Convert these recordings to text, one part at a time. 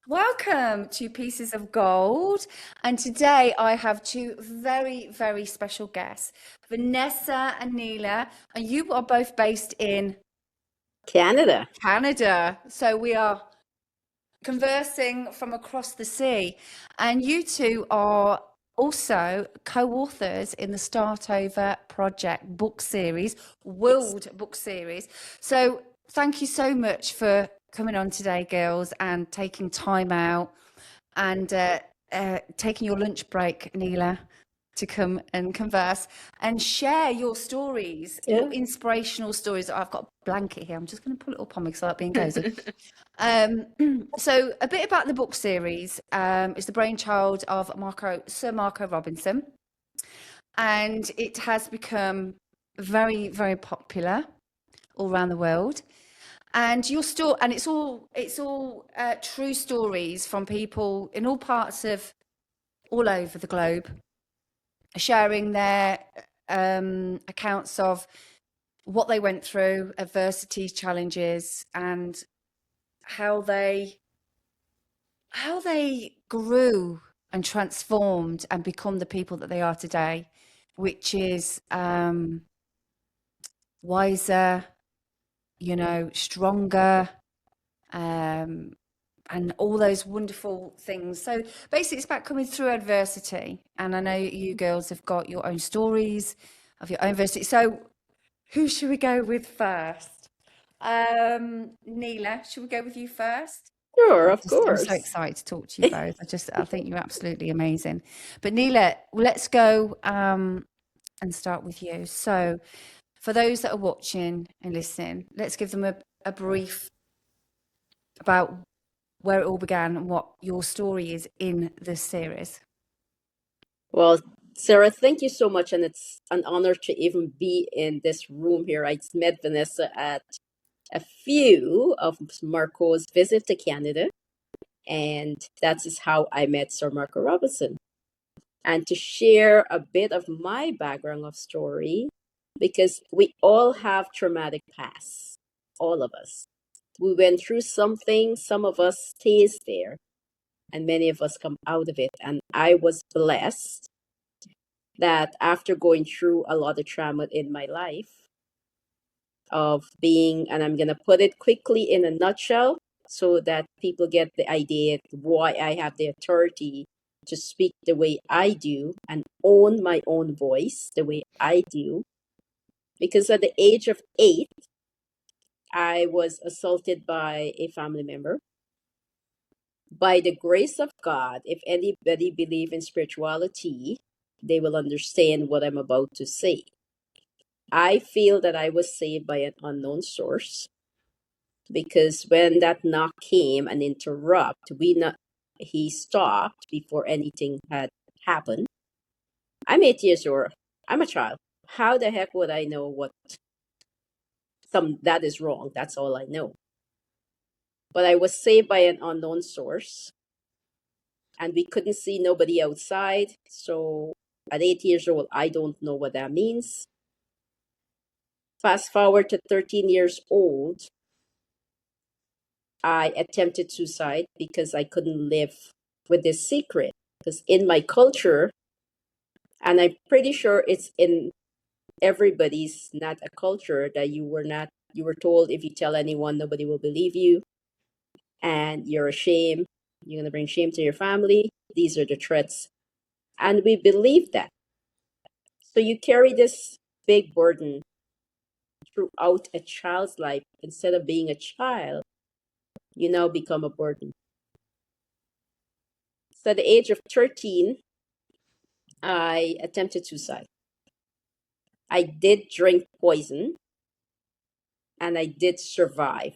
Welcome to Pieces of Gold. And today I have two very, very special guests, Vanessa and Neila. And you are both based in Canada. Canada. So we are conversing from across the sea. And you two are also co-authors in the Start Over Project book series, Yes. World Book Series. So thank you so much for coming on today, girls, and taking time out and taking your lunch break, Neila, to come and converse and share your stories, your Yeah. inspirational stories. I've got a blanket here. I'm just going to pull it up on me because I like being cozy. Um, so a bit about the book series is the brainchild of Sir Marco Robinson, and it has become very, very popular all around the world. And your story, and it's all true stories from people in all parts of all over the globe, sharing their accounts of what they went through, adversity, challenges, and how they how they grew and transformed and become the people that they are today, which is wiser, stronger, um, and all those wonderful things. So basically, it's about coming through adversity. And I know you girls have got your own stories of your own adversity. So who should we go with first? Neila, should we go with you first? Sure, of I'm so course. excited to talk to you both. I think you're absolutely amazing. But Neila, let's go and start with you. So, for those that are watching and listening, let's give them a brief about where it all began and what your story is in this series. Well, Sarah, thank you so much. And it's an honor to even be in this room here. I met Vanessa at a few of Marco's visit to Canada. And that is how I met Sir Marco Robinson. And to share a bit of my background of story, because we all have traumatic pasts, all of us. We went through something, some of us stays there, and many of us come out of it. And I was blessed that after going through a lot of trauma in my life, of being, and I'm going to put it quickly in a nutshell so that people get the idea why I have the authority to speak the way I do and own my own voice the way I do. Because at the age of 8, I was assaulted by a family member. By the grace of God, if anybody believe in spirituality, they will understand what I'm about to say. I feel that I was saved by an unknown source because when that knock came and interrupt, he stopped before anything had happened. I'm 8 years old. I'm a child. How the heck would I know what some that is wrong? That's all I know. But I was saved by an unknown source, and we couldn't see nobody outside. So at 8 years old, I don't know what that means. Fast forward to 13 years old, I attempted suicide because I couldn't live with this secret. Because in my culture, and I'm pretty sure it's in everybody's not a culture that you were told if you tell anyone, nobody will believe you, and you're ashamed, you're going to bring shame to your family. These are the threats. And we believe that. So you carry this big burden throughout a child's life. Instead of being a child, you now become a burden. So at the age of 13, I attempted suicide. I did drink poison and I did survive.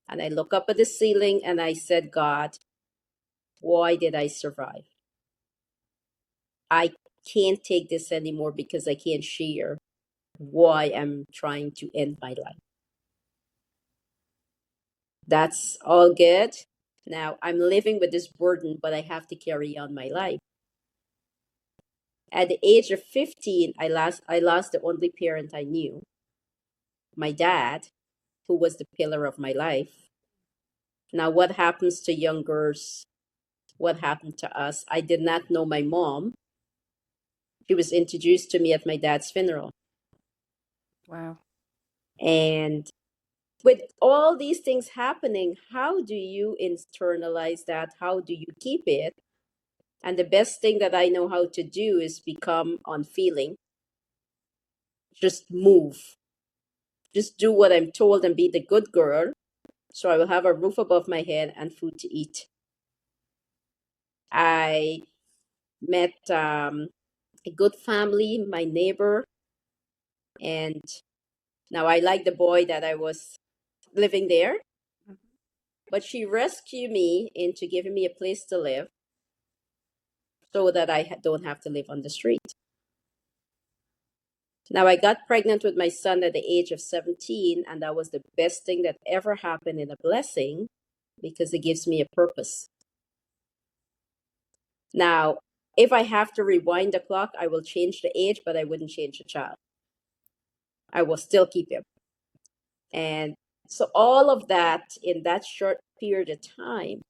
And I look up at the ceiling and I said, God, why did I survive? I can't take this anymore because I can't share why I'm trying to end my life. That's all good. Now I'm living with this burden, but I have to carry on my life. At the age of 15, I lost the only parent I knew, my dad, who was the pillar of my life. Now, what happens to young girls? What happened to us? I did not know my mom. She was introduced to me at my dad's funeral. Wow. And with all these things happening, how do you internalize that? How do you keep it? And the best thing that I know how to do is become unfeeling. Just move. Just do what I'm told and be the good girl. So I will have a roof above my head and food to eat. I met a good family, my neighbor, and now I like the boy that I was living there. But she rescued me into giving me a place to live so that I don't have to live on the street. Now, I got pregnant with my son at the age of 17, and that was the best thing that ever happened and a blessing because it gives me a purpose. Now, if I have to rewind the clock, I will change the age, but I wouldn't change the child. I will still keep him. And so all of that in that short period of time,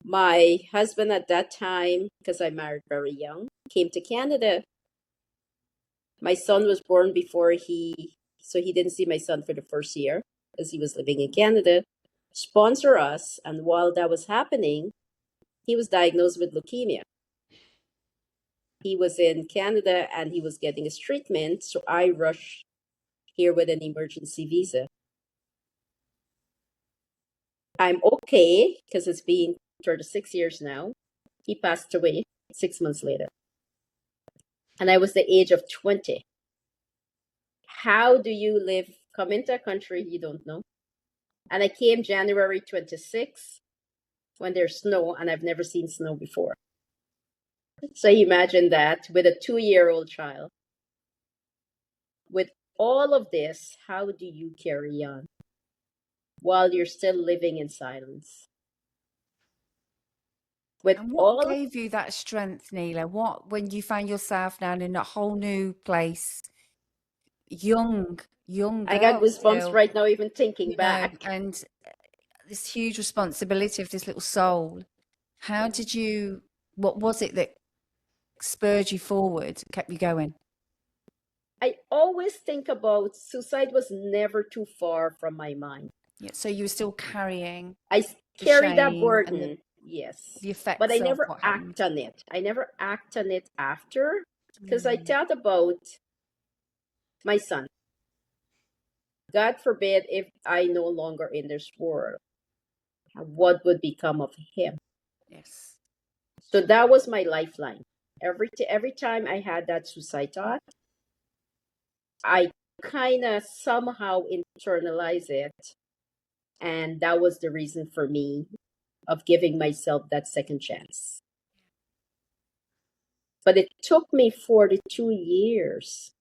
my husband at that time, because I married very young, came to Canada. My son was born before so he didn't see my son for the first year because he was living in Canada, sponsor us. And while that was happening, he was diagnosed with leukemia. He was in Canada and he was getting his treatment. So I rushed here with an emergency visa. I'm okay because it's been 36 years now. He passed away 6 months later. And I was the age of 20. How do you live, come into a country you don't know? And I came January 26th when there's snow, and I've never seen snow before. So imagine that with a 2-year-old child. With all of this, how do you carry on while you're still living in silence? With And what all, gave you that strength, Neila? When you found yourself now in a whole new place, young I got girl goosebumps still, right now, even thinking back. and this huge responsibility of this little soul. How did you, what was it that spurred you forward, kept you going? I always think about suicide was never too far from my mind. Yeah, so you were still carrying I the carry that shame and burden, yes, the but I effects of never what happened. act on it. I never act on it after because I Mm, thought about my son. God forbid if I no longer in this world, what would become of him? yes. So that was my lifeline. Every time I had that suicide thought, I kind of somehow internalize it, and that was the reason for me of giving myself that second chance. But it took me 42 years.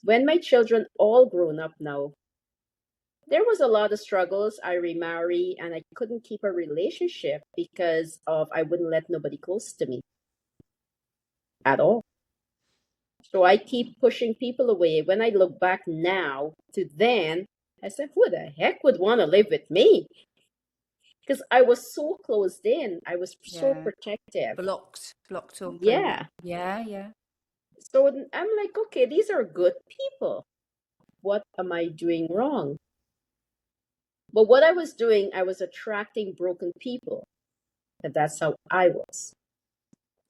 When my children all grown up now, there was a lot of struggles. I remarried and I couldn't keep a relationship because of I wouldn't let nobody close to me at all. So I keep pushing people away. When I look back now to then, I said, who the heck would want to live with me? Because I was so closed in. I was so Yeah. protective. Blocked up and Yeah. yeah. So I'm like, okay, these are good people. What am I doing wrong? But what I was doing, I was attracting broken people. And that's how I was.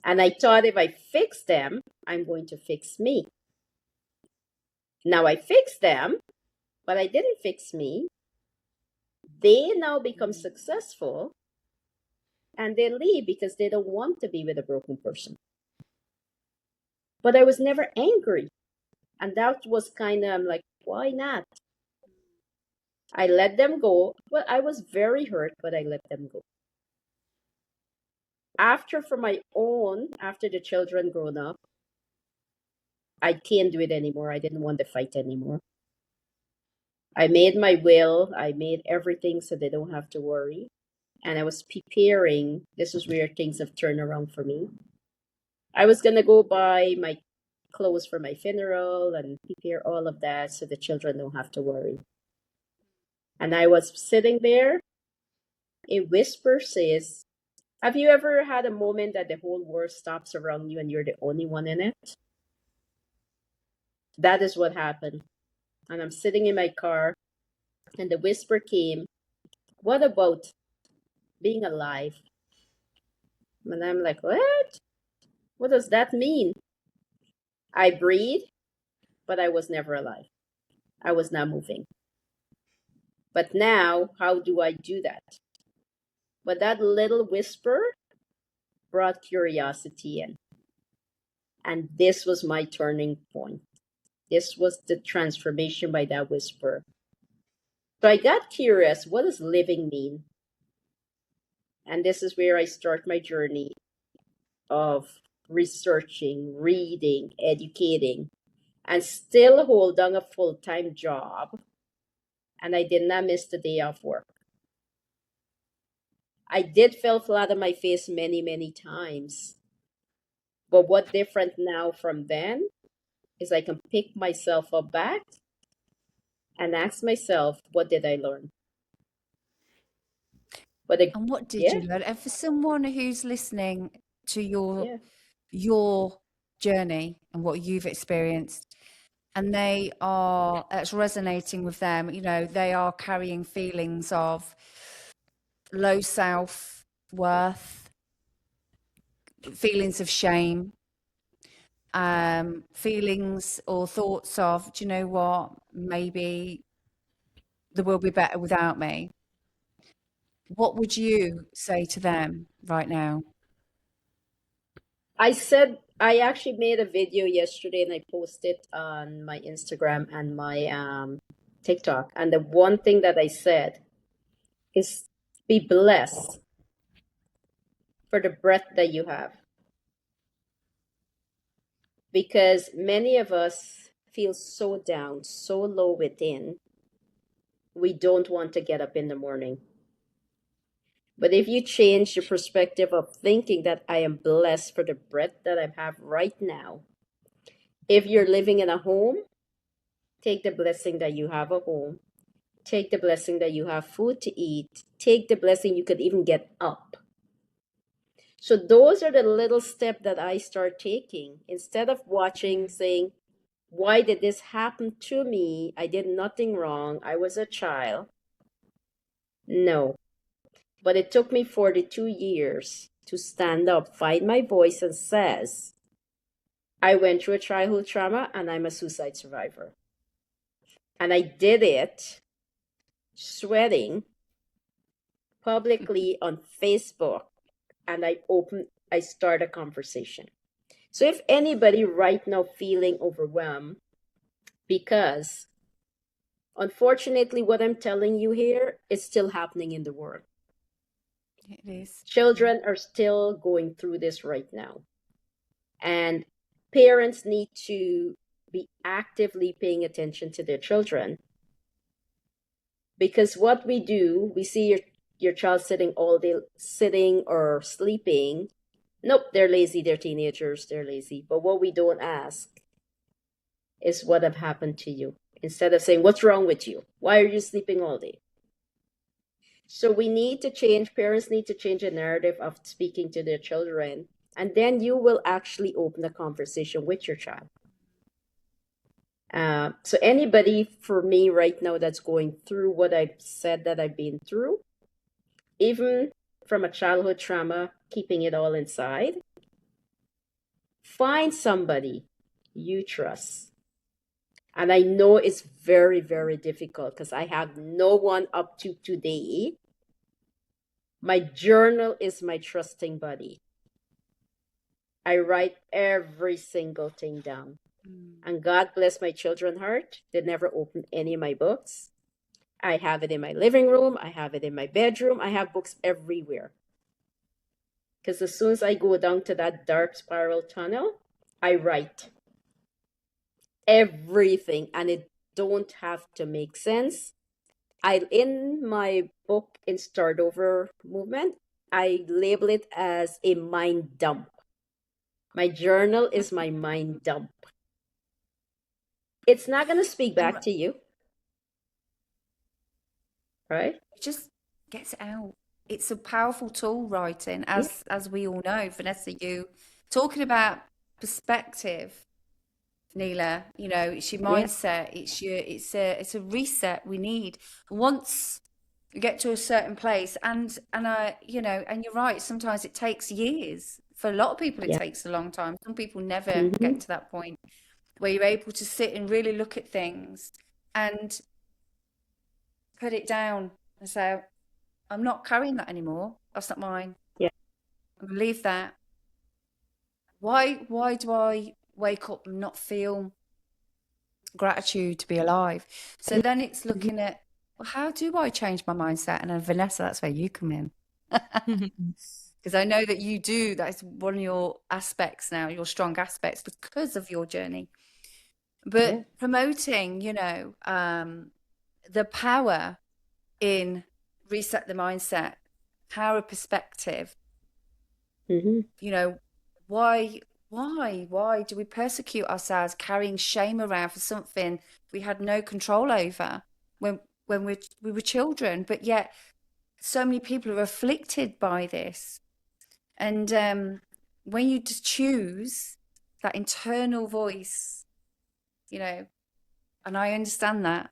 And I thought if I fix them, I'm going to fix me. Now I fixed them, but I didn't fix me. They now become successful and they leave because they don't want to be with a broken person. But I was never angry. And that was kind of, I'm like, why not? I let them go. Well, I was very hurt, but I let them go. After the children grown up, I can't do it anymore. I didn't want to fight anymore. I made my will. I made everything so they don't have to worry. And I was preparing. This is where things have turned around for me. I was going to go buy my clothes for my funeral and prepare all of that so the children don't have to worry. And I was sitting there A whisper says, have you ever had a moment that the whole world stops around you and you're the only one in it? That is what happened. And I'm sitting in my car, and the whisper came, what about being alive? And I'm like, what? What does that mean? I breathe, but I was never alive. I was not moving. But now, how do I do that? But that little whisper brought curiosity in. And this was my turning point. This was the transformation by that whisper. So I got curious, what does living mean? And this is where I start my journey of researching, reading, educating, and still hold down a full-time job. And I did not miss the day off work. I did fell flat on my face many, many times. But what different now from then is I can pick myself up back and ask myself, what did I learn? But And what did yeah, you learn? And for someone who's listening to yeah. your journey and what you've experienced, and that's resonating with them, you know, they are carrying feelings of low self-worth, feelings of shame, feelings or thoughts of, do you know what, maybe the world will be better without me. What would you say to them right now? I actually made a video yesterday and I posted on my Instagram and my TikTok. And the one thing that I said is be blessed for the breath that you have. Because many of us feel so down, so low within, we don't want to get up in the morning. But if you change your perspective of thinking that I am blessed for the breath that I have right now, if you're living in a home, take the blessing that you have a home. Take the blessing that you have food to eat. Take the blessing you could even get up. So those are the little steps that I start taking. Instead of watching, saying, why did this happen to me? I did nothing wrong. I was a child. No. But it took me 42 years to stand up, find my voice, and says, I went through a childhood trauma and I'm a suicide survivor. And I did it sweating publicly on Facebook, and I start a conversation. So if anybody right now feeling overwhelmed, because unfortunately what I'm telling you here is still happening in the world. It is. Children are still going through this right now. And parents need to be actively paying attention to their children. Because what we do, we see your child sitting all day, sitting or sleeping. Nope, they're lazy, they're teenagers, they're lazy. But what we don't ask is what have happened to you. Instead of saying, what's wrong with you? Why are you sleeping all day? So we need to change, parents need to change the narrative of speaking to their children. And then you will actually open a conversation with your child. So anybody for me right now that's going through what I've said that I've been through, even from a childhood trauma, keeping it all inside, find somebody you trust. And I know it's very, very difficult because I have no one up to today. My journal is my trusting buddy. I write every single thing down. And God bless my children's heart. They never opened any of my books. I have it in my living room. I have it in my bedroom. I have books everywhere. Because as soon as I go down to that dark spiral tunnel, I write everything, and it don't have to make sense. In my book in Start Over Movement, I label it as a mind dump. My journal is my mind dump. It's not going to speak back to you, right? It just gets out. it's a powerful tool, writing, as we all know. Vanessa, you talking about perspective, Neela, you know, it's your Yeah. mindset, it's a reset we need. Once you get to a certain place, and I, you know, and you're right, sometimes it takes years. For a lot of people, it Yeah. takes a long time. Some people never Mm-hmm. get to that point where you're able to sit and really look at things and put it down and say, I'm not carrying that anymore. That's not mine. Yeah. I'm gonna leave that. Why do I wake up and not feel gratitude to be alive? So then it's Mm-hmm. looking at, well, how do I change my mindset? And then Vanessa, that's where you come in. Because I know that you do, that's one of your aspects now, your strong aspects because of your journey. Yeah. But promoting, you know, the power in reset the mindset, power of perspective, Mm-hmm. you know, why do we persecute ourselves carrying shame around for something we had no control over when we were children? But yet so many people are afflicted by this. And when you just choose that internal voice, you know, and I understand that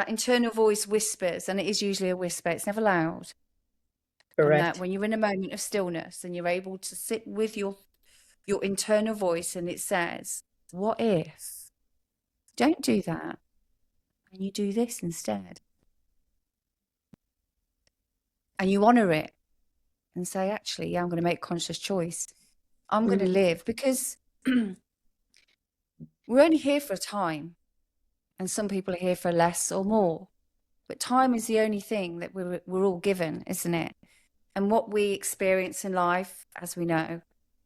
internal voice whispers, and it is usually a whisper, it's never loud. And that Correct. when you're in a moment of stillness and you're able to sit with your internal voice and it says, what if? Don't do that. And you do this instead. And you honor it and say, actually, yeah, I'm going to make a conscious choice. I'm going to Mm-hmm. live because we're only here for a time. And some people are here for less or more. But time is the only thing that we're all given, isn't it? And what we experience in life, as we know,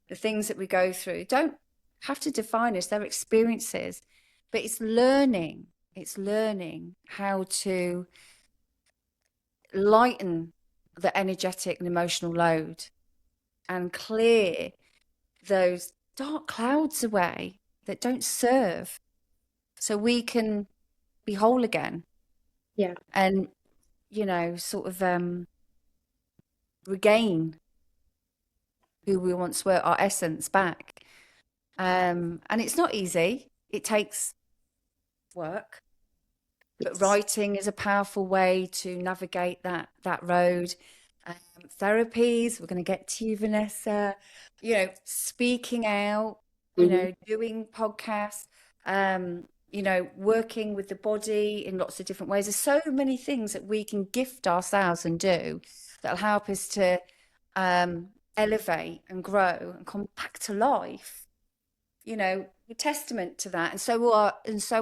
the things that we go through don't have to define us. They're experiences, but it's learning. It's learning how to lighten the energetic and emotional load and clear those dark clouds away that don't serve so we can be whole again. Yeah. And, you know, sort of regain who we once were, our essence back. And it's not easy. It takes work, but Yes. writing is a powerful way to navigate that road. Therapies, we're going to get to you, Vanessa. You know, speaking out, you Mm-hmm. know, doing podcasts, you know, working with the body in lots of different ways. There's so many things that we can gift ourselves and do that'll help us to elevate and grow and come back to life. You know, a testament to that. And so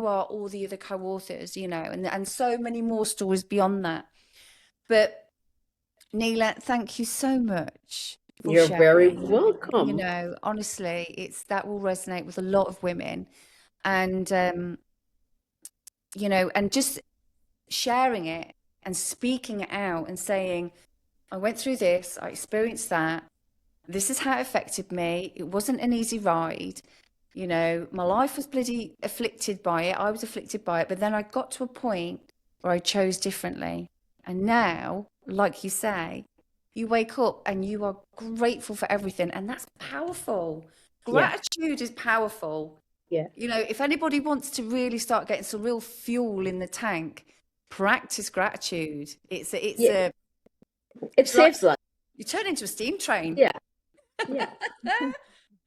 are all the other co-authors, you know, and so many more stories beyond that. But Neila, thank you so much for You're very sharing. You welcome. know, honestly, it's that will resonate with a lot of women. And you know, and just sharing it and speaking it out and saying, I went through this, I experienced that. This is how it affected me. It wasn't an easy ride. You know, my life was bloody afflicted by it. I was afflicted by it. But then I got to a point where I chose differently. And now, like you say, you wake up and you are grateful for everything. And that's powerful. Yeah. Gratitude is powerful. Yeah. You know, if anybody wants to really start getting some real fuel in the tank, practice gratitude. It's Yeah. a It it's like saves life. you turn into a steam train. Yeah. Yeah. I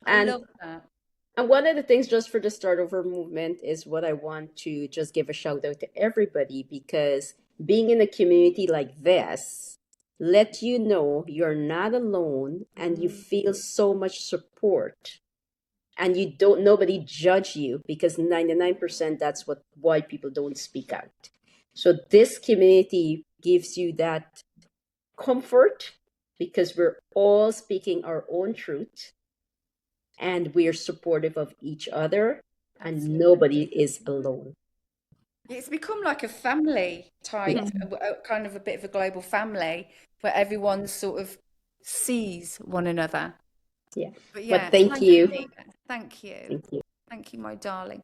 And love that. one of the things just for the start over movement is what I want to just give a shout out to everybody, because being in a community like this let you know you're not alone and you feel so much support, and you don't nobody judge you, because 99% that's why people don't speak out. So this community gives you that comfort, because we're all speaking our own truth and we're supportive of each other, and Absolutely. nobody is alone. It's become like a family type, Yeah. kind of a bit of a global family where everyone sort of sees one another. Yeah. But But yeah, thank thank you, you. Nina. Thank you. Thank you. Thank you, my darling.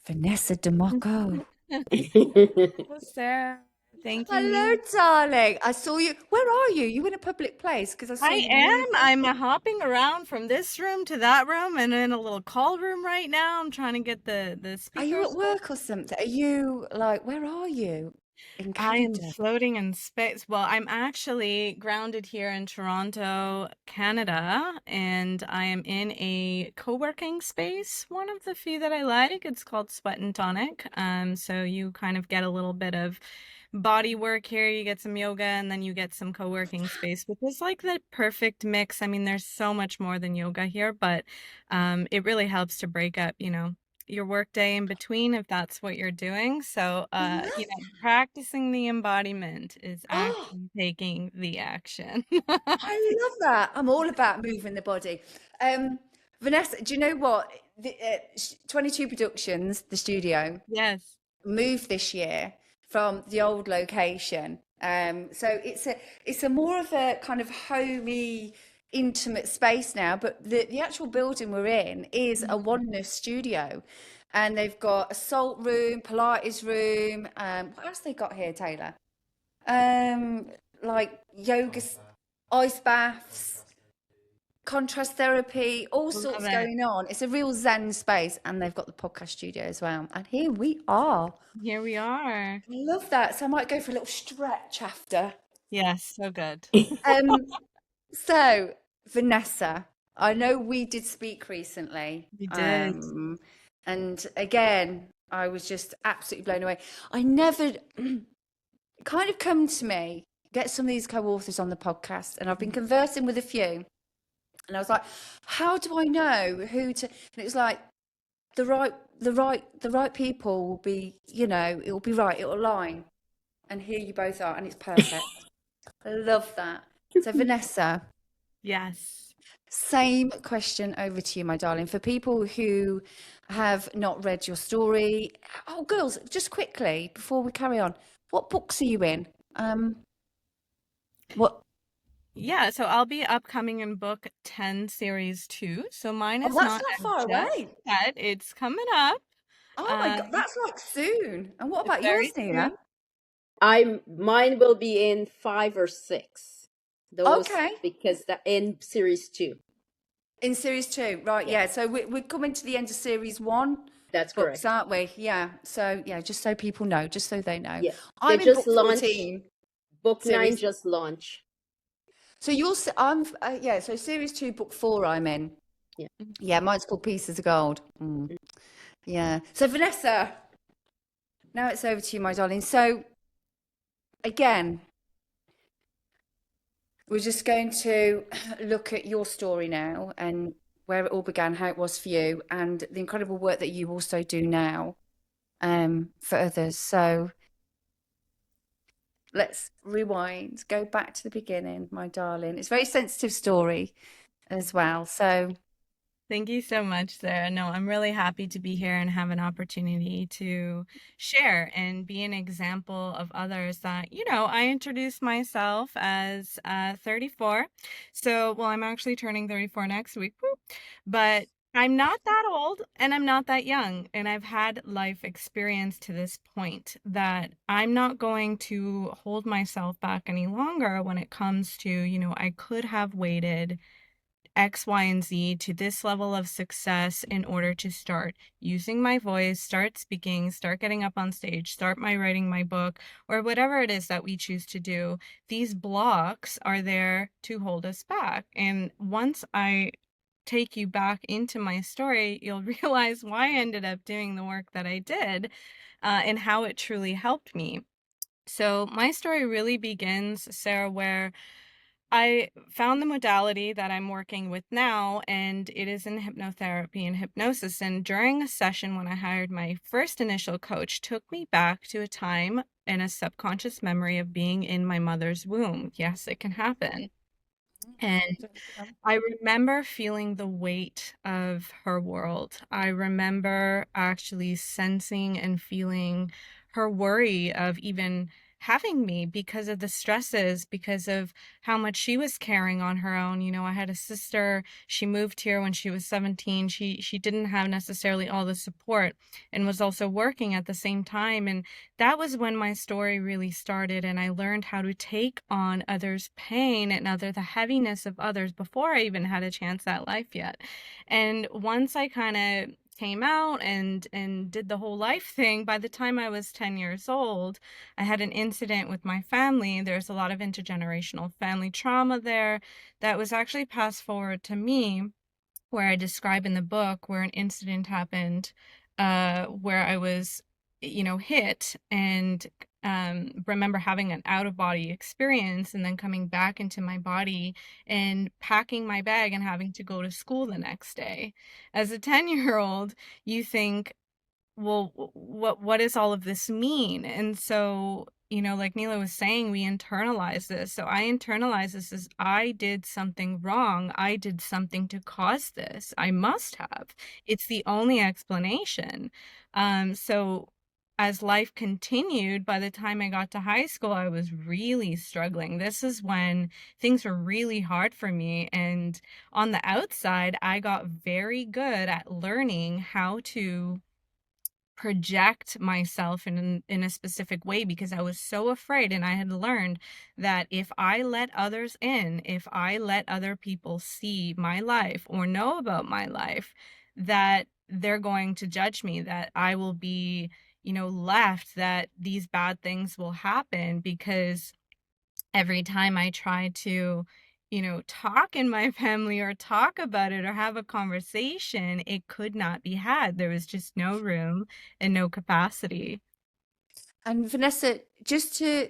Vanessa DeMarco. Well, Sarah. Thank Hello, you. darling. I saw you. Where are you? You in a public place? Because I saw I you am. moving. I'm hopping around from this room to that room and in a little call room right now. I'm trying to get the Are you speakers at going. work or something? Are you like, where are you? In I am Canada. floating in space. Well, I'm actually grounded here in Toronto, Canada, and I am in a co-working space, one of the few that I like. It's called Sweat and Tonic. So you kind of get a little bit of body work here, you get some yoga, and then you get some co-working space, which is like the perfect mix. I mean, there's so much more than yoga here, but it really helps to break up, your work day in between if that's what you're doing. So, Love. practicing the embodiment is Oh, actually taking the action. I love that. I'm all about moving the body. Um, Vanessa, do you know what? 22 Productions, the studio, Yes. moved this year from the old location. So it's a more of a kind of homey, intimate space now. But the actual building we're in is a Mhm. oneness studio, and they've got a salt room, Pilates room. What else they got here, Taylor? Um, like yoga, ice baths, contrast therapy, all Love sorts it. going on. It's a real zen space, and they've got the podcast studio as well. And here we are. Here we are. I love that. So I might go for a little stretch after. Yes, so good. Um, so Vanessa, I know we did speak recently. We did. And again, I was just absolutely blown away. I never kind of come to me, get some of these co-authors on the podcast, and I've been conversing with a few, and I was like, how do I know who to? And it was like the right people will be, it will be right, it will align, and here you both are, and it's perfect. I love that. So, Vanessa, Yes. same question over to you, my darling. For people who have not read your story, oh, girls, just quickly before we carry on, what books are you in? What? Yeah, so I'll be upcoming in book 10, series 2. So mine Oh, is that's not not out far just away. yet. It's coming up. Oh my God, Um, that's like soon. And what it's about yours, very Neela? soon. Mine will be in 5 or 6. Those Okay, because that in series 2. in series two, right? Yeah, Yeah. So we're coming to the end of series one that's books, correct. aren't we? Yeah. So yeah, just so people know, just so they know, Yeah. They I'm in just book launched 14 book 9 series. just launched. So I'm yeah. So series two, book four, I'm in. Yeah. Yeah, mine's called Pieces of Gold. Yeah. So Vanessa, now it's over to you, my darling. So again, we're just going to look at your story now and where it all began, how it was for you, and the incredible work that you also do now for others. So let's rewind, go back to the beginning, my darling. It's a very sensitive story as well. So Thank you so much, Sarah. No, I'm really happy to be here and have an opportunity to share and be an example of others that, I introduced myself as 34. So, well, I'm actually turning 34 next week, whoop. But I'm not that old and I'm not that young. And I've had life experience to this point that I'm not going to hold myself back any longer when it comes to, I could have waited X, Y, and Z to this level of success in order to start using my voice, start speaking, start getting up on stage, start writing my book, or whatever it is that we choose to do. These blocks are there to hold us back. And once I take you back into my story, you'll realize why I ended up doing the work that I did, and how it truly helped me. So my story really begins, Sarah, where I found the modality that I'm working with now, and it is in hypnotherapy and hypnosis. And during a session when I hired my first initial coach, took me back to a time and a subconscious memory of being in my mother's womb. Yes, it can happen. And I remember feeling the weight of her world. I remember actually sensing and feeling her worry of even having me because of the stresses, because of how much she was carrying on her own. You know, I had a sister, she moved here when she was 17. She didn't have necessarily all the support and was also working at the same time. And that was when my story really started, and I learned how to take on others' pain and the heaviness of others before I even had a chance at life yet. And once I kind of came out and did the whole life thing, by the time I was 10 years old, I had an incident with my family. There's a lot of intergenerational family trauma there that was actually passed forward to me, where I describe in the book where an incident happened, where I was, hit, and remember having an out of body experience and then coming back into my body and packing my bag and having to go to school the next day. As a 10-year-old, you think, well, what does all of this mean? And so, like Neela was saying, we internalize this. So I internalize this as, I did something wrong. I did something to cause this. I must have. It's the only explanation. So as life continued, by the time I got to high school, I was really struggling. This is when things were really hard for me. And on the outside, I got very good at learning how to project myself in a specific way, because I was so afraid. And I had learned that if I let others in, if I let other people see my life or know about my life, that they're going to judge me, that I will be, left, that these bad things will happen. Because every time I tried to, talk in my family or talk about it or have a conversation, it could not be had. There was just no room and no capacity. And Vanessa,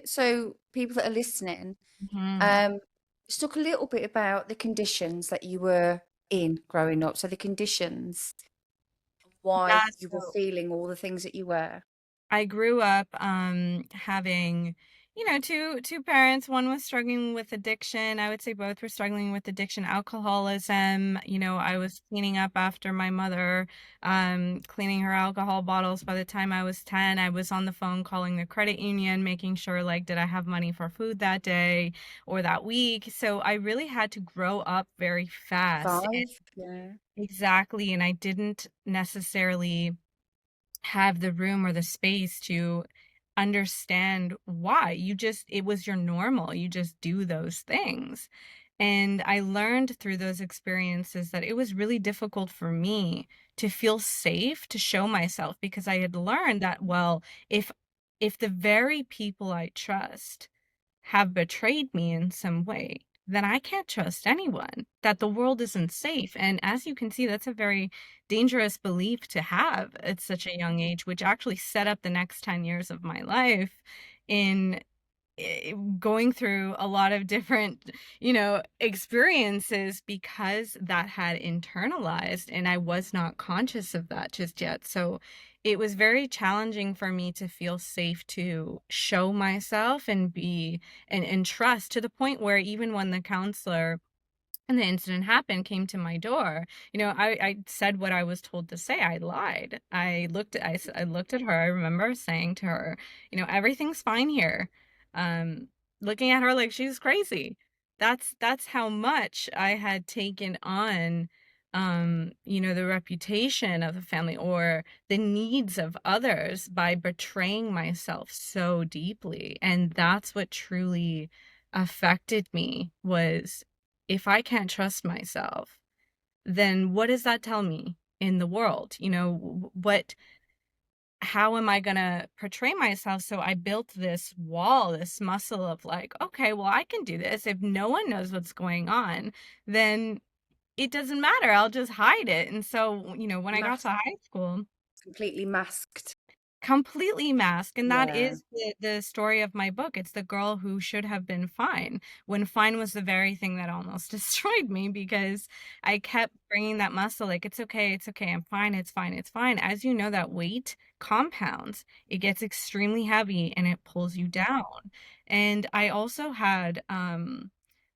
so people that are listening, Mhm. um, just talk a little bit about the conditions that you were in growing up. So the conditions, why Yeah, you were so feeling all the things that you were. I grew up having, two parents. One was struggling with addiction. I would say both were struggling with addiction, alcoholism. I was cleaning up after my mother, cleaning her alcohol bottles. By the time I was 10, I was on the phone calling the credit union, making sure, like, did I have money for food that day or that week? So I really had to grow up very fast. Survive. Yeah. Exactly. And I didn't necessarily have the room or the space to understand why. It was your normal. You just do those things. And I learned through those experiences that it was really difficult for me to feel safe to show myself, because I had learned that, well, if the very people I trust have betrayed me in some way, then I can't trust anyone, that the world isn't safe. And as you can see, that's a very dangerous belief to have at such a young age, which actually set up the next 10 years of my life in going through a lot of different, experiences, because that had internalized and I was not conscious of that just yet. So it was very challenging for me to feel safe to show myself and be and trust, to the point where even when the counselor and the incident happened, came to my door, I said what I was told to say. I lied. I looked at her. I remember saying to her, everything's fine here. Um, Looking at her like she's crazy. That's how much I had taken on, the reputation of the family or the needs of others by betraying myself so deeply. And that's what truly affected me, was, if I can't trust myself, then what does that tell me in the world? How am I going to portray myself? So I built this wall, this muscle of, like, okay, well, I can do this. If no one knows what's going on, then it doesn't matter. I'll just hide it. And so, when I got to Masked, high school, completely masked. completely masked. And that Yeah. is the story of my book. It's the girl who should have been fine, when fine was the very thing that almost destroyed me, because I kept bringing that muscle, like, it's okay, I'm fine, it's fine, it's fine. As you know, that weight compounds, it gets extremely heavy and it pulls you down. And I also had,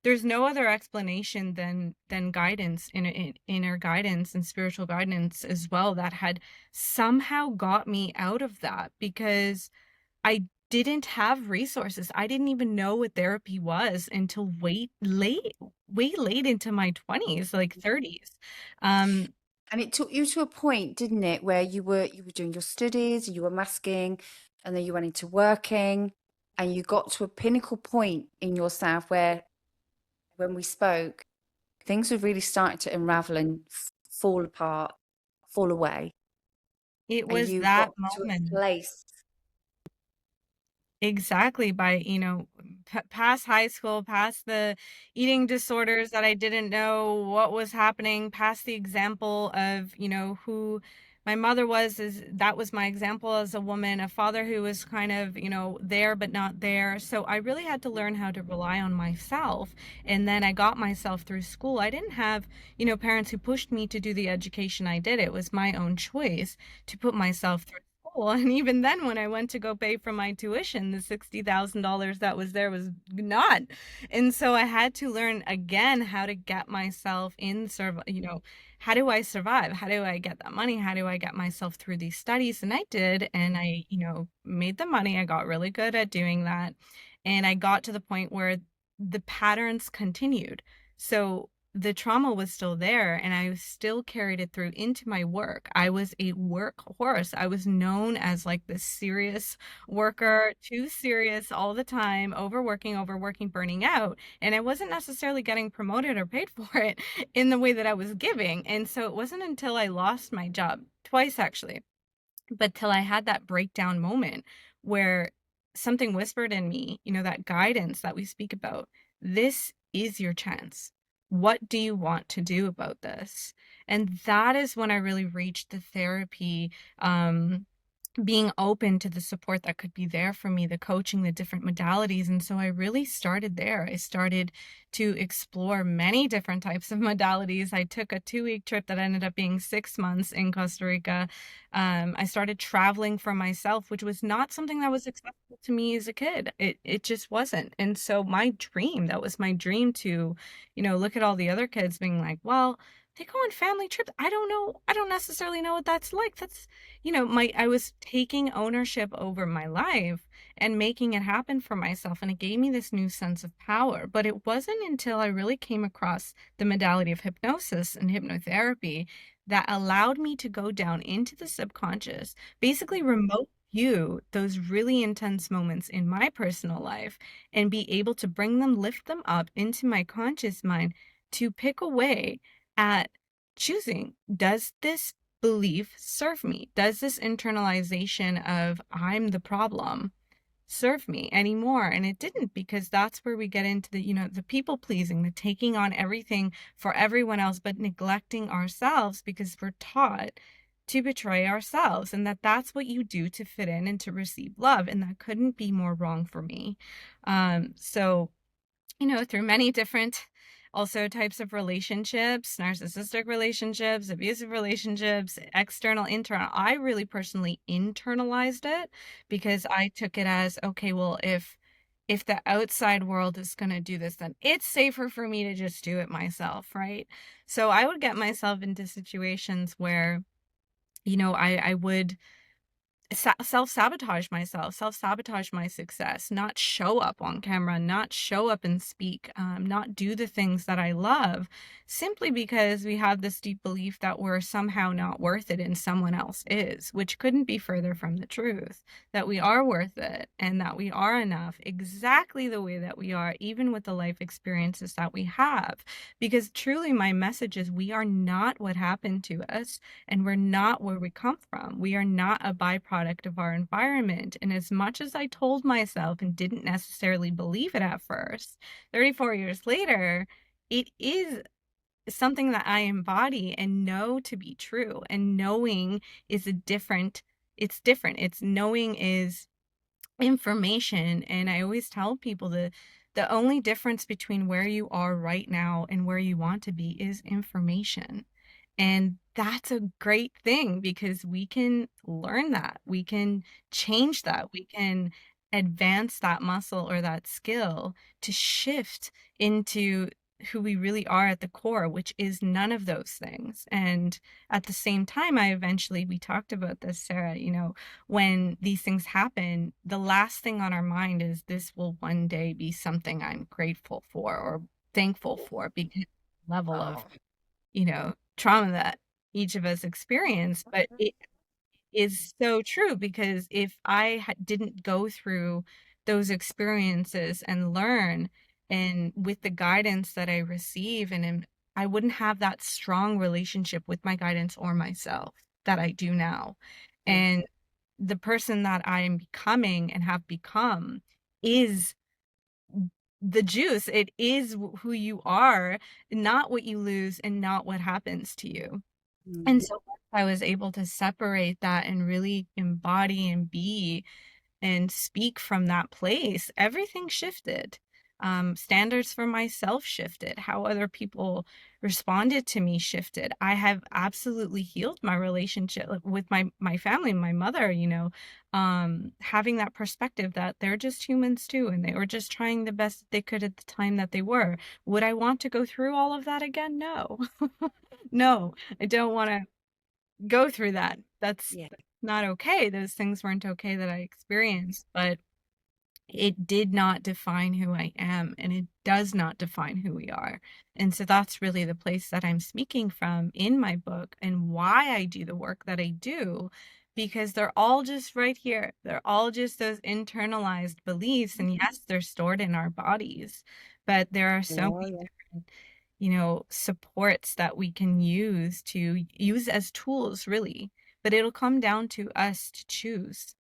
there's no other explanation than guidance, in inner guidance and spiritual guidance as well, that had somehow got me out of that, because I didn't have resources. I didn't even know what therapy was until way late into my 20s, like 30s. Um, And it took you to a point, didn't it, where you were doing your studies, you were masking, and then you went into working, and you got to a pinnacle point in yourself where, when we spoke, things were really starting to unravel and fall apart, fall away, it and was you that got to a moment. place. Exactly, by, past high school, past the eating disorders that I didn't know what was happening, past the example of, who my mother was, is that was my example as a woman, a father who was kind of, there but not there. So I really had to learn how to rely on myself. And then I got myself through school. I didn't have, parents who pushed me to do the education I did. It was my own choice to put myself through school. And even then, when I went to go pay for my tuition, the $60,000 that was there was not. And so I had to learn again how to get myself how do I survive? How do I get that money? How do I get myself through these studies? And I did. And I, made the money. I got really good at doing that. And I got to the point where the patterns continued. So the trauma was still there, and I still carried it through into my work. I was a workhorse. I was known as like this serious worker, too serious all the time, overworking, burning out. And I wasn't necessarily getting promoted or paid for it in the way that I was giving. And so it wasn't until I lost my job, twice actually, but till I had that breakdown moment where something whispered in me, that guidance that we speak about. This is your chance. What do you want to do about this? And that is when I really reached the therapy, being open to the support that could be there for me, the coaching, the different modalities. And so I really started there. I started to explore many different types of modalities. I took a 2-week trip that ended up being 6 months in Costa Rica. I started traveling for myself, which was not something that was accessible to me as a kid. It just wasn't. And so that was my dream to, look at all the other kids being like, well, they go on family trips. I don't know. I don't necessarily know what that's like. That's, I was taking ownership over my life and making it happen for myself. And it gave me this new sense of power. But it wasn't until I really came across the modality of hypnosis and hypnotherapy that allowed me to go down into the subconscious, basically remote view those really intense moments in my personal life and be able to lift them up into my conscious mind to pick away at choosing, does this belief serve me? Does this internalization of I'm the problem serve me anymore? And it didn't, because that's where we get into the people pleasing, the taking on everything for everyone else, but neglecting ourselves because we're taught to betray ourselves, and that's what you do to fit in and to receive love. And that couldn't be more wrong for me. So through many different also types of relationships, narcissistic relationships, abusive relationships, external, internal. I really personally internalized it because I took it as, okay, well, if the outside world is going to do this, then it's safer for me to just do it myself, right? So I would get myself into situations where, I would self-sabotage myself, self-sabotage my success, not show up on camera, not show up and speak, not do the things that I love, simply because we have this deep belief that we're somehow not worth it and someone else is, which couldn't be further from the truth, that we are worth it and that we are enough exactly the way that we are, even with the life experiences that we have. Because truly my message is, we are not what happened to us, and we're not where we come from. We are not a byproduct of our environment. And as much as I told myself and didn't necessarily believe it at first, 34 years later, it is something that I embody and know to be true. And knowing is it's different. It's knowing is information. And I always tell people the only difference between where you are right now and where you want to be is information. And that's a great thing, because we can learn that. We can change that. We can advance that muscle or that skill to shift into who we really are at the core, which is none of those things. And at the same time, we talked about this, Sarah, when these things happen, the last thing on our mind is this will one day be something I'm grateful for or thankful for, because level of, trauma that each of us experience. But it is so true, because if I didn't go through those experiences and learn, and with the guidance that I receive, I wouldn't have that strong relationship with my guidance or myself that I do now. And the person that I am becoming and have become is the juice. It is who you are, not what you lose and not what happens to you. And so once I was able to separate that and really embody and be and speak from that place, everything shifted. Standards for myself shifted. How other people responded to me shifted. I have absolutely healed my relationship with my family, my mother, having that perspective that they're just humans too, and they were just trying the best that they could at the time that they were. Would I want to go through all of that again? No. No, I don't want to go through that. That's not okay. Those things weren't okay that I experienced, but it did not define who I am, and it does not define who we are. And so that's really the place that I'm speaking from in my book, and why I do the work that I do, because they're all just right here. They're all just those internalized beliefs. And yes, they're stored in our bodies, but there are so many different supports that we can use as tools, really. But it'll come down to us to choose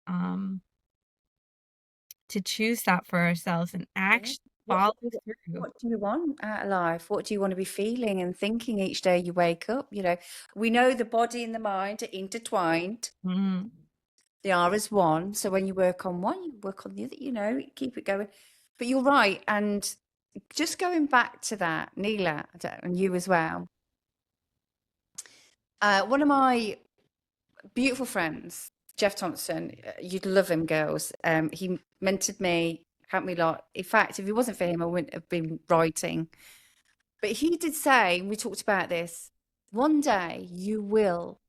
that for ourselves and actually follow through. What do you want out of life? What do you want to be feeling and thinking each day you wake up? We know the body and the mind are intertwined. Mm-hmm. They are as one. So when you work on one, you work on the other, keep it going. But you're right. And just going back to that, Neila, and you as well. One of my beautiful friends, Jeff Thompson, you'd love him, girls. He mentored me, helped me a lot. In fact, if it wasn't for him, I wouldn't have been writing. But he did say, and we talked about this, one day you will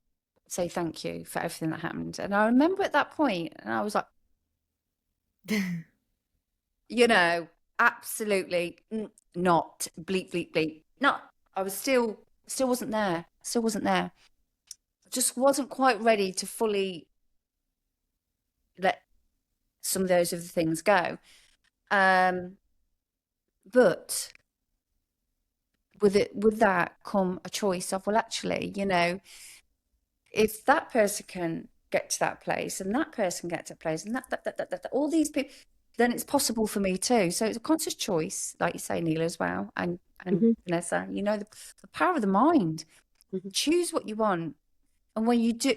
say thank you for everything that happened. And I remember at that point, and I was like, absolutely not, bleep, bleep, bleep. No, I was still wasn't there. Still wasn't there. Just wasn't quite ready to fully let some of those other things go. But with that come a choice of, well, actually, if that person can get to that place and that person get to that place and that all these people, then it's possible for me too. So it's a conscious choice, like you say, Neila, as well, and Vanessa, the power of the mind. Choose what you want. And when you do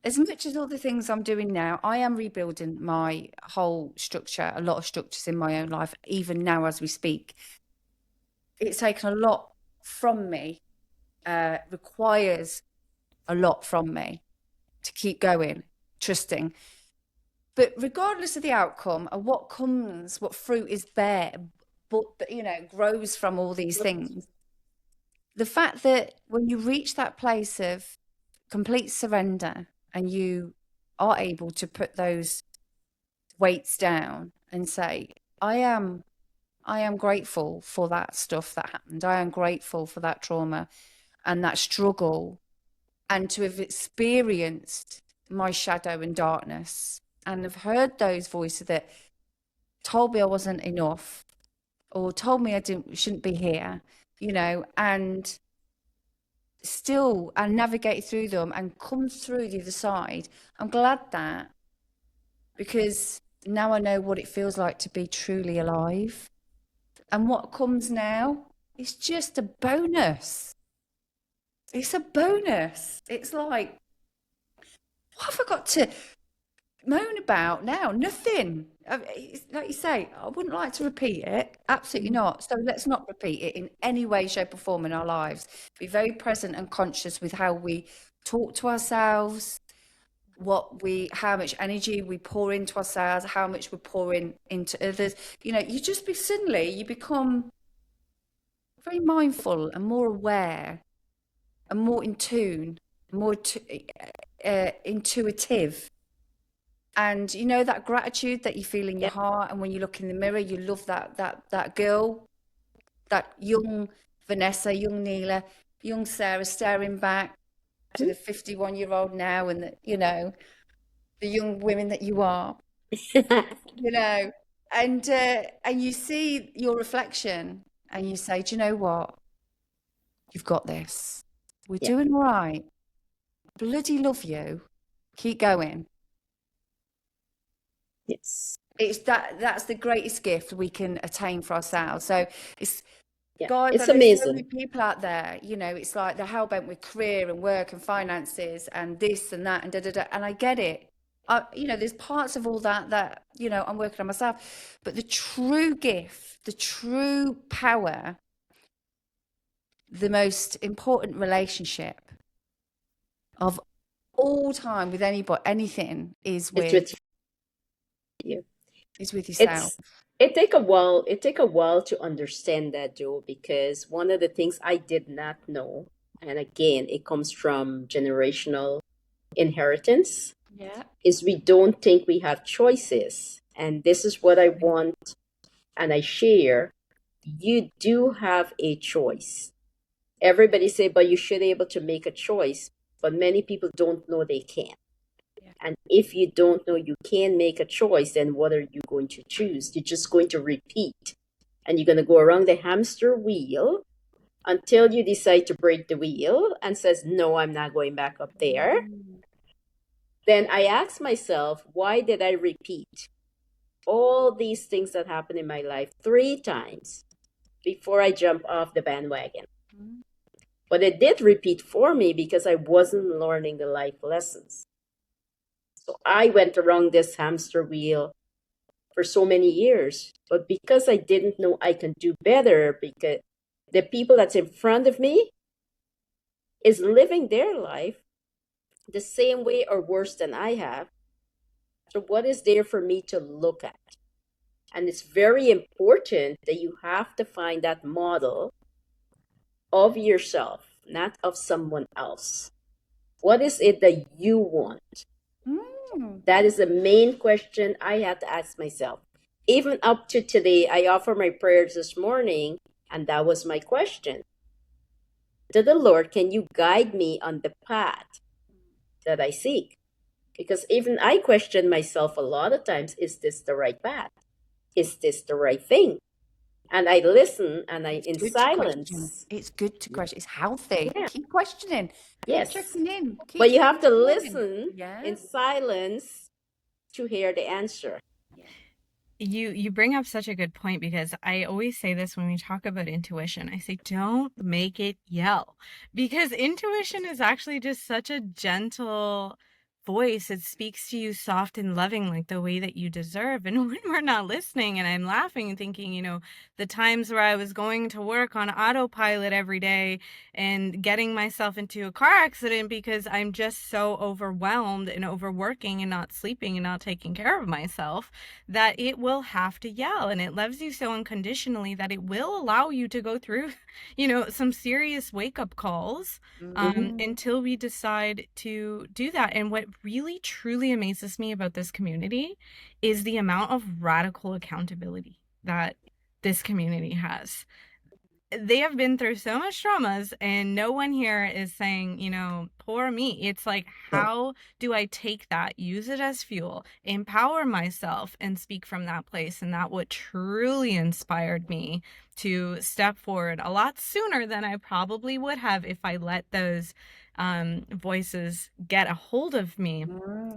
as much as all the things I'm doing now, I am rebuilding my whole structure, a lot of structures in my own life, even now as we speak. It's taken a lot from me, requires a lot from me to keep going, trusting. But regardless of the outcome and what comes, what fruit is there, but grows from all these things, the fact that when you reach that place of complete surrender and you are able to put those weights down and say, I am grateful for that stuff that happened. I am grateful for that trauma and that struggle, and to have experienced my shadow and darkness and have heard those voices that told me I wasn't enough or told me I shouldn't be here, and still and navigate through them and come through the other side. I'm glad that, because now I know what it feels like to be truly alive. And what comes now is just a bonus. It's a bonus. It's like, what have I got to moan about now? Nothing. Like you say, I wouldn't like to repeat it. Absolutely not. So let's not repeat it in any way, shape or form in our lives. Be very present and conscious with how we talk to ourselves, how much energy we pour into ourselves, how much we're pouring into others. You just suddenly you become very mindful and more aware and more in tune, more intuitive. And you know that gratitude that you feel in your Yeah. heart, and when you look in the mirror, you love that girl, that young Vanessa, young Neila, young Sarah staring back to the 51-year-old now, and the young women that you are, you know, and you see your reflection, and you say, do you know what? You've got this. We're Yeah. doing all right. Bloody love you. Keep going. Yes. That's the greatest gift we can attain for ourselves. So it's Yeah. guys, I It's know so many amazing. people out there, it's like they're hell-bent with career and work and finances and this and that and da da da. And I get it. There's parts of all that I'm working on myself. But the true gift, the true power, the most important relationship of all time with anybody, anything is It's with with you. yourself. It take a while to understand that, Joe, because one of the things I did not know, and again, it comes from generational inheritance, Yeah. is we don't think we have choices. And this is what I want and I share. You do have a choice. Everybody say, but you should be able to make a choice. But many people don't know they can. Yeah. And if you don't know you can make a choice, then what are you going to choose? You're just going to repeat. And you're going to go around the hamster wheel until you decide to break the wheel and says, no, I'm not going back up there. Then I ask myself, why did I repeat all these things that happened in my life 3 times before I jump off the bandwagon? But it did repeat for me because I wasn't learning the life lessons. So I went around this hamster wheel for so many years. But because I didn't know I can do better, because the people that's in front of me is living their life the same way or worse than I have. So what is there for me to look at? And it's very important that you have to find that model of yourself, not of someone else. What is it that you want? That is the main question I had to ask myself. Even up to today, I offer my prayers this morning, and that was my question to the Lord. Can you guide me on the path that I seek? Because even I question myself a lot of times, is this the right path? Is this the right thing? And I listen and I, in Good to question. silence. It's good to question. It's healthy. Yeah. Keep questioning. Keep Yes. checking in. But you Keep have to learning. listen in silence to hear the answer. You bring up such a good point, because I always say this when we talk about intuition. I say, don't make it yell, because intuition is actually just such a gentle voice. It speaks to you soft and loving, like the way that you deserve. And when we're not listening, and I'm laughing and thinking, the times where I was going to work on autopilot every day and getting myself into a car accident because I'm just so overwhelmed and overworking and not sleeping and not taking care of myself, that it will have to yell, and it loves you so unconditionally that it will allow you to go through, some serious wake-up calls until we decide to do that. And what really truly amazes me about this community is the amount of radical accountability that this community has. They have been through so much traumas, and no one here is saying, poor me. It's like, how do I take that, use it as fuel, empower myself, and speak from that place? And that what truly inspired me to step forward a lot sooner than I probably would have if I let those voices get a hold of me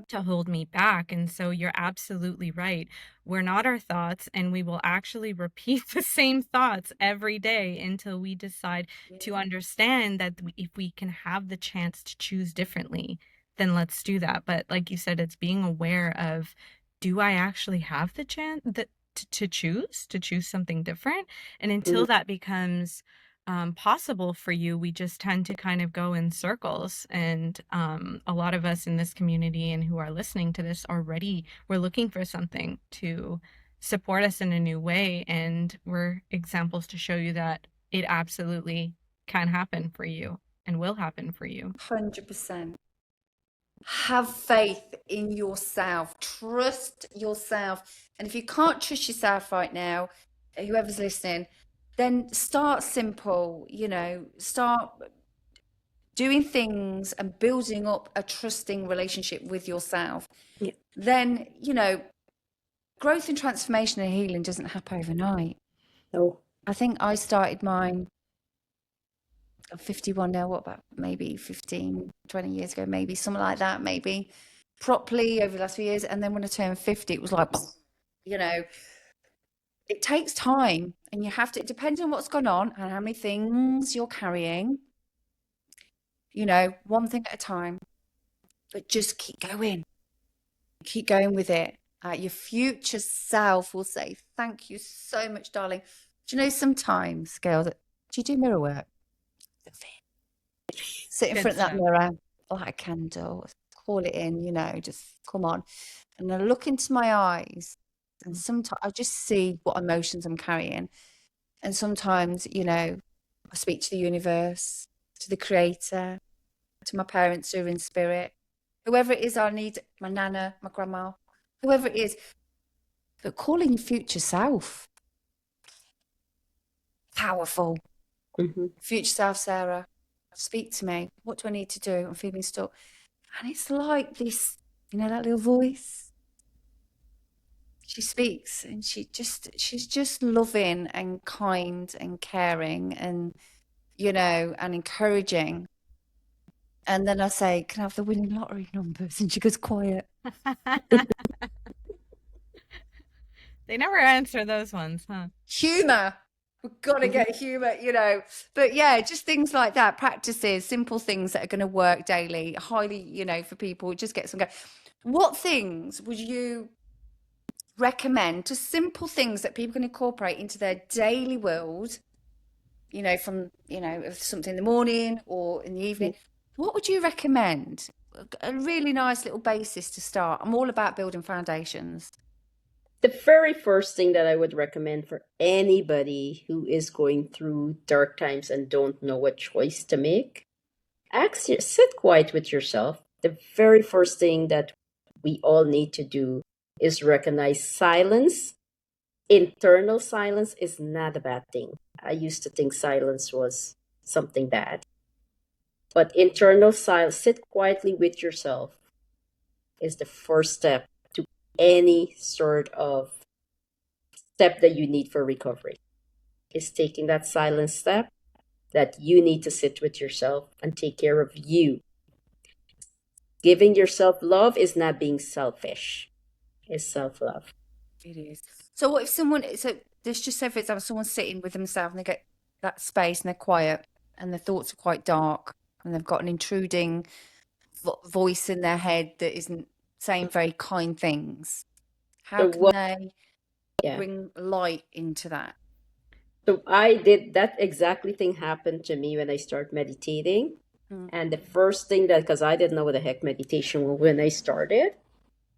to hold me back. And so you're absolutely right. We're not our thoughts, and we will actually repeat the same thoughts every day until we decide to understand that if we can have the chance to choose differently, then let's do that. But like you said, it's being aware of, do I actually have the chance to choose something different? And until that becomes possible for you, we just tend to kind of go in circles. And a lot of us in this community and who are listening to this already, we're looking for something to support us in a new way. And we're examples to show you that it absolutely can happen for you and will happen for you. 100%. Have faith in yourself. Trust yourself. And if you can't trust yourself right now, whoever's listening, then start simple, start doing things and building up a trusting relationship with yourself. Yeah. Then, growth and transformation and healing doesn't happen overnight. No. I think I started mine, I'm 51 now, what about maybe 15, 20 years ago, maybe something like that, maybe properly over the last few years. And then when I turned 50, it was like, it takes time, and you have to, it depends on what's gone on and how many things you're carrying, one thing at a time, but just keep going with it. Your future self will say, thank you so much, darling. Do you know, sometimes, girls, do you do mirror work? Sit in Good front of that stuff. mirror, light a candle, call it in, just come on. And I look into my eyes, and sometimes I just see what emotions I'm carrying. And sometimes, I speak to the universe, to the creator, to my parents who are in spirit, whoever it is I need, my nana, my grandma, whoever it is. But calling your future self, powerful. Mm-hmm. Future self, Sarah, speak to me. What do I need to do? I'm feeling stuck. And it's like this, that little voice. She speaks, and she's just loving and kind and caring and, and encouraging. And then I say, can I have the winning lottery numbers? And she goes quiet. They never answer those ones, huh? Humor. We've got to get humor, But yeah, just things like that, practices, simple things that are going to work daily, highly, for people, just get some go. What things would you recommend, just simple things that people can incorporate into their daily world, from, if something in the morning or in the evening? What would you recommend? A really nice little basis to start. I'm all about building foundations. The very first thing that I would recommend for anybody who is going through dark times and don't know what choice to make, sit quiet with yourself. The very first thing that we all need to do is recognize silence. Internal silence is not a bad thing. I used to think silence was something bad. But internal silence, sit quietly with yourself, is the first step to any sort of step that you need for recovery. Is taking that silent step that you need to sit with yourself and take care of you. Giving yourself love is not being selfish. It's self-love. It is. So what if let's just say, for example, someone's sitting with themselves and they get that space and they're quiet and their thoughts are quite dark and they've got an intruding voice in their head that isn't saying very kind things. How So can they yeah. bring light into that? So I did that exactly thing happened to me when I started meditating. And the first thing because I didn't know what the heck meditation was when I started.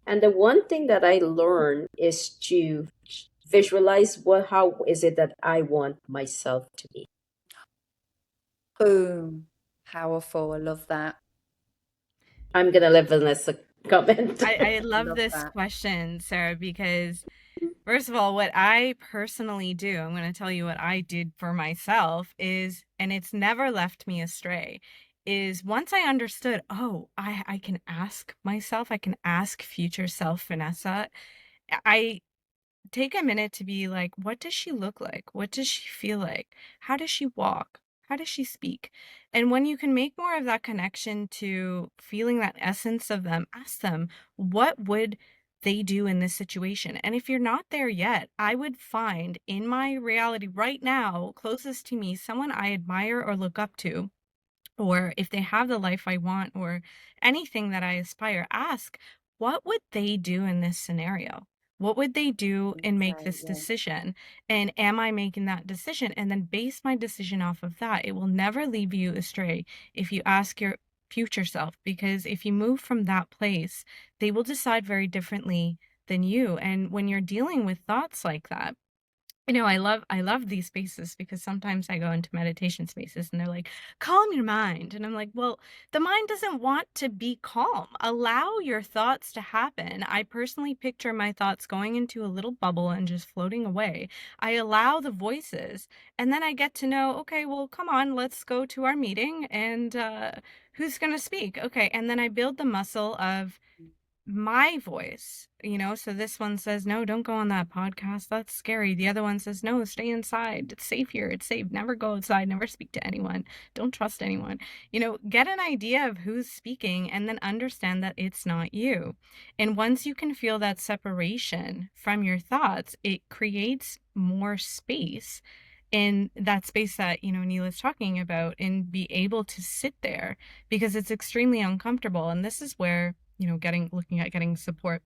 And the one thing that I learned is to visualize how is it that I want myself to be. Boom. Powerful. I love that. I'm going to let Vanessa comment. I love this question, Sarah, because first of all, what I personally do, I'm going to tell you what I did for myself is, and it's never left me astray, is once I understood, I can ask myself, I can ask future self Vanessa, I take a minute to be like, what does she look like? What does she feel like? How does she walk? How does she speak? And when you can make more of that connection to feeling that essence of them, ask them, what would they do in this situation? And if you're not there yet, I would find in my reality right now, closest to me, someone I admire or look up to, or if they have the life I want or anything that I aspire, ask, what would they do in this scenario? What would they do and make this decision? And am I making that decision? And then base my decision off of that. It will never leave you astray if you ask your future self, because if you move from that place, they will decide very differently than you. And when you're dealing with thoughts like that, I love these spaces because sometimes I go into meditation spaces and they're like, calm your mind. And I'm like, well, the mind doesn't want to be calm. Allow your thoughts to happen. I personally picture my thoughts going into a little bubble and just floating away. I allow the voices, and then I get to know, okay, well, come on, let's go to our meeting, and who's going to speak? Okay. And then I build the muscle of my voice, so this one says, no, don't go on that podcast, that's scary. The other one says, no, stay inside, it's safe here, it's safe, never go outside, never speak to anyone, don't trust anyone. Get an idea of who's speaking and then understand that it's not you. And once you can feel that separation from your thoughts, it creates more space, in that space that Neila's talking about, and be able to sit there, because it's extremely uncomfortable. And this is where looking at getting support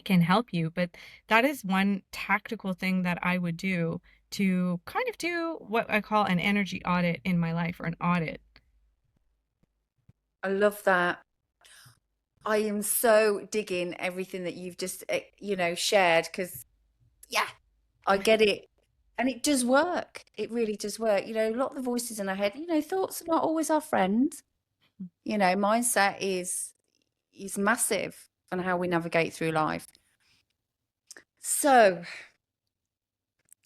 can help you. But that is one tactical thing that I would do to kind of do what I call an energy audit in my life, or an audit. I love that. I am so digging everything that you've just shared, because I get it. And it does work. It really does work. A lot of the voices in our head, thoughts are not always our friends. Mindset is massive on how we navigate through life. So,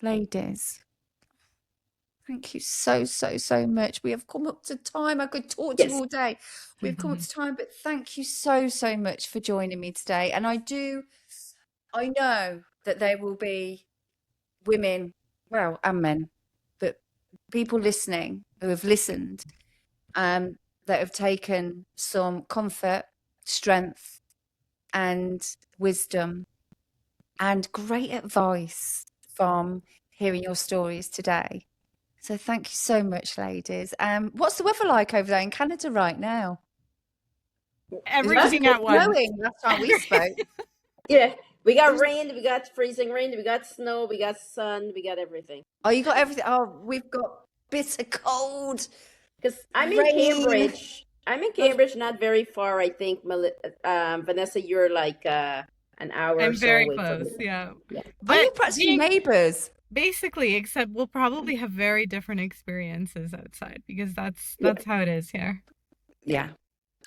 ladies, thank you so, so, so much. We have come up to time. I could talk to you all day. We've come up to time, but thank you so, so much for joining me today. And I know that there will be women, well, and men, but people listening who have listened, that have taken some comfort, strength, and wisdom, and great advice from hearing your stories today. So thank you so much, ladies. What's the weather like over there in Canada right now? Everything at once. Snowing last time we spoke. Yeah, we got rain, we got freezing rain, we got snow, we got sun, we got everything. Oh, you got everything. Oh, we've got bitter cold. Because I'm in rain. Cambridge. I'm in Cambridge, not very far. I think, Vanessa, you're like an hour I'm or so very away close, from me. yeah. Are you practically neighbors? Basically, except we'll probably have very different experiences outside, because that's how it is here. Yeah.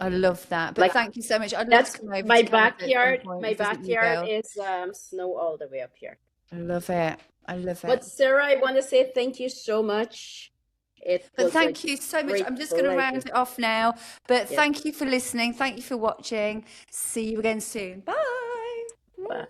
I love that. But thank you so much. I'd love to come over my to Canada backyard. at some point My and visit you, backyard girl. is snow all the way up here. I love it. I love it. But Sarah, I want to say thank you so much. But thank you so much. I'm just going to round it off now. But thank you for listening. Thank you for watching. See you again soon. Bye. Bye.